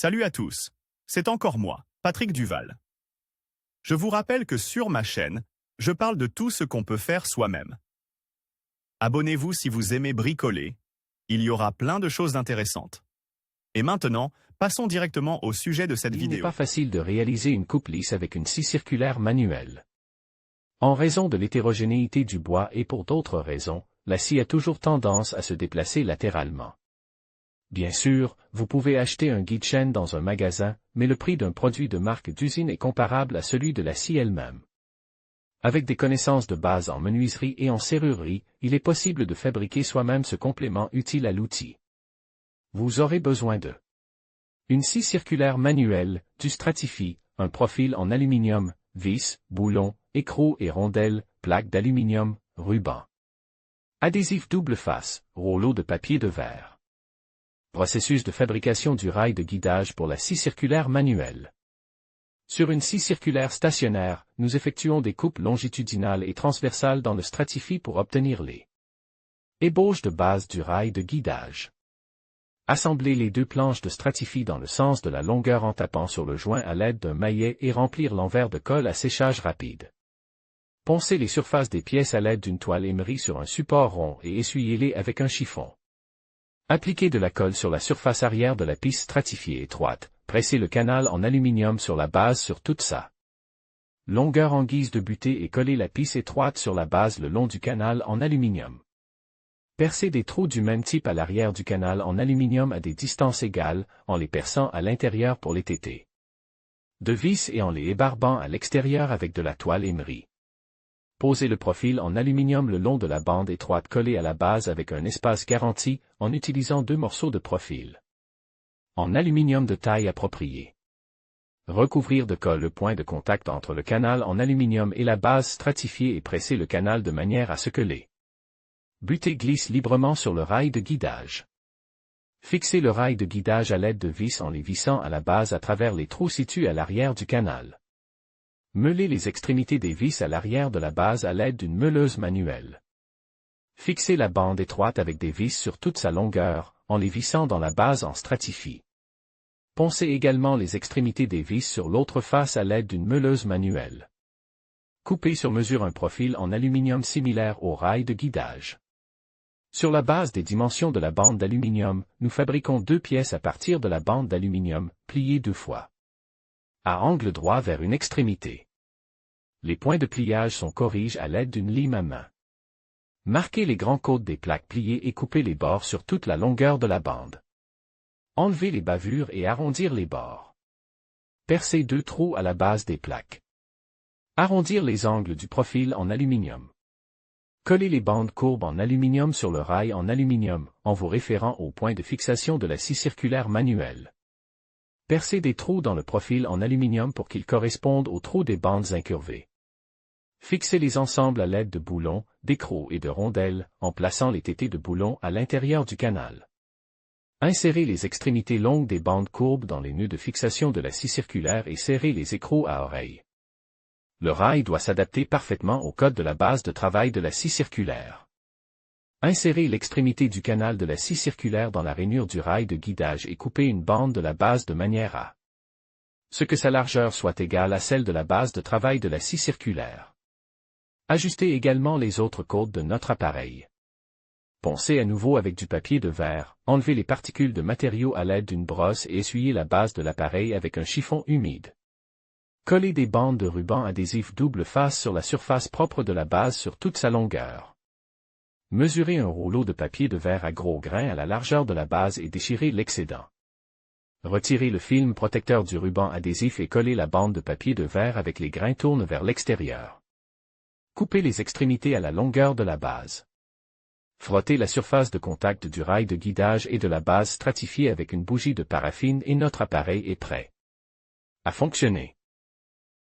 Salut à tous, c'est encore moi, Patrick Duval. Je vous rappelle que sur ma chaîne, je parle de tout ce qu'on peut faire soi-même. Abonnez-vous si vous aimez bricoler, il y aura plein de choses intéressantes. Et maintenant, passons directement au sujet de cette vidéo. Il n'est pas facile de réaliser une coupe lisse avec une scie circulaire manuelle. En raison de l'hétérogénéité du bois et pour d'autres raisons, la scie a toujours tendance à se déplacer latéralement. Bien sûr, vous pouvez acheter un guide chaîne dans un magasin, mais le prix d'un produit de marque d'usine est comparable à celui de la scie elle-même. Avec des connaissances de base en menuiserie et en serrurerie, il est possible de fabriquer soi-même ce complément utile à l'outil. Vous aurez besoin de une scie circulaire manuelle, du Stratifie, un profil en aluminium, vis, boulons, écrous et rondelles, plaques d'aluminium, ruban. Adhésif double face, rouleau de papier de verre. Processus de fabrication du rail de guidage pour la scie circulaire manuelle. Sur une scie circulaire stationnaire, nous effectuons des coupes longitudinales et transversales dans le Stratifie pour obtenir les ébauches de base du rail de guidage. Assembler les deux planches de Stratifie dans le sens de la longueur en tapant sur le joint à l'aide d'un maillet et remplir l'envers de colle à séchage rapide. Poncer les surfaces des pièces à l'aide d'une toile émerie sur un support rond et essuyez-les avec un chiffon. Appliquer de la colle sur la surface arrière de la piste stratifiée étroite, presser le canal en aluminium sur la base sur toute sa longueur en guise de butée et coller la piste étroite sur la base le long du canal en aluminium. Percer des trous du même type à l'arrière du canal en aluminium à des distances égales, en les perçant à l'intérieur pour les téter de vis et en les ébarbant à l'extérieur avec de la toile émerie. Poser le profil en aluminium le long de la bande étroite collée à la base avec un espace garanti, en utilisant deux morceaux de profil en aluminium de taille appropriée. Recouvrir de colle le point de contact entre le canal en aluminium et la base stratifiée et presser le canal de manière à ce que les butées glissent librement sur le rail de guidage. Fixer le rail de guidage à l'aide de vis en les vissant à la base à travers les trous situés à l'arrière du canal. Meuler les extrémités des vis à l'arrière de la base à l'aide d'une meuleuse manuelle. Fixer la bande étroite avec des vis sur toute sa longueur, en les vissant dans la base en Stratifie. Poncer également les extrémités des vis sur l'autre face à l'aide d'une meuleuse manuelle. Couper sur mesure un profil en aluminium similaire au rail de guidage. Sur la base des dimensions de la bande d'aluminium, nous fabriquons deux pièces à partir de la bande d'aluminium, pliées deux fois à angle droit vers une extrémité. Les points de pliage sont corrigés à l'aide d'une lime à main. Marquer les grands côtes des plaques pliées et couper les bords sur toute la longueur de la bande. Enlever les bavures et arrondir les bords. Percer deux trous à la base des plaques. Arrondir les angles du profil en aluminium. Coller les bandes courbes en aluminium sur le rail en aluminium, en vous référant au point de fixation de la scie circulaire manuelle. Percer des trous dans le profil en aluminium pour qu'ils correspondent aux trous des bandes incurvées. Fixer les ensembles à l'aide de boulons, d'écrous et de rondelles, en plaçant les tétés de boulons à l'intérieur du canal. Insérer les extrémités longues des bandes courbes dans les nœuds de fixation de la scie circulaire et serrer les écrous à oreille. Le rail doit s'adapter parfaitement au code de la base de travail de la scie circulaire. Insérer l'extrémité du canal de la scie circulaire dans la rainure du rail de guidage et couper une bande de la base de manière à ce que sa largeur soit égale à celle de la base de travail de la scie circulaire. Ajuster également les autres côtes de notre appareil. Poncer à nouveau avec du papier de verre, enlever les particules de matériaux à l'aide d'une brosse et essuyer la base de l'appareil avec un chiffon humide. Coller des bandes de ruban adhésif double face sur la surface propre de la base sur toute sa longueur. Mesurer un rouleau de papier de verre à gros grains à la largeur de la base et déchirer l'excédent. Retirer le film protecteur du ruban adhésif et coller la bande de papier de verre avec les grains tournent vers l'extérieur. Couper les extrémités à la longueur de la base. Frotter la surface de contact du rail de guidage et de la base stratifiée avec une bougie de paraffine et notre appareil est prêt à fonctionner.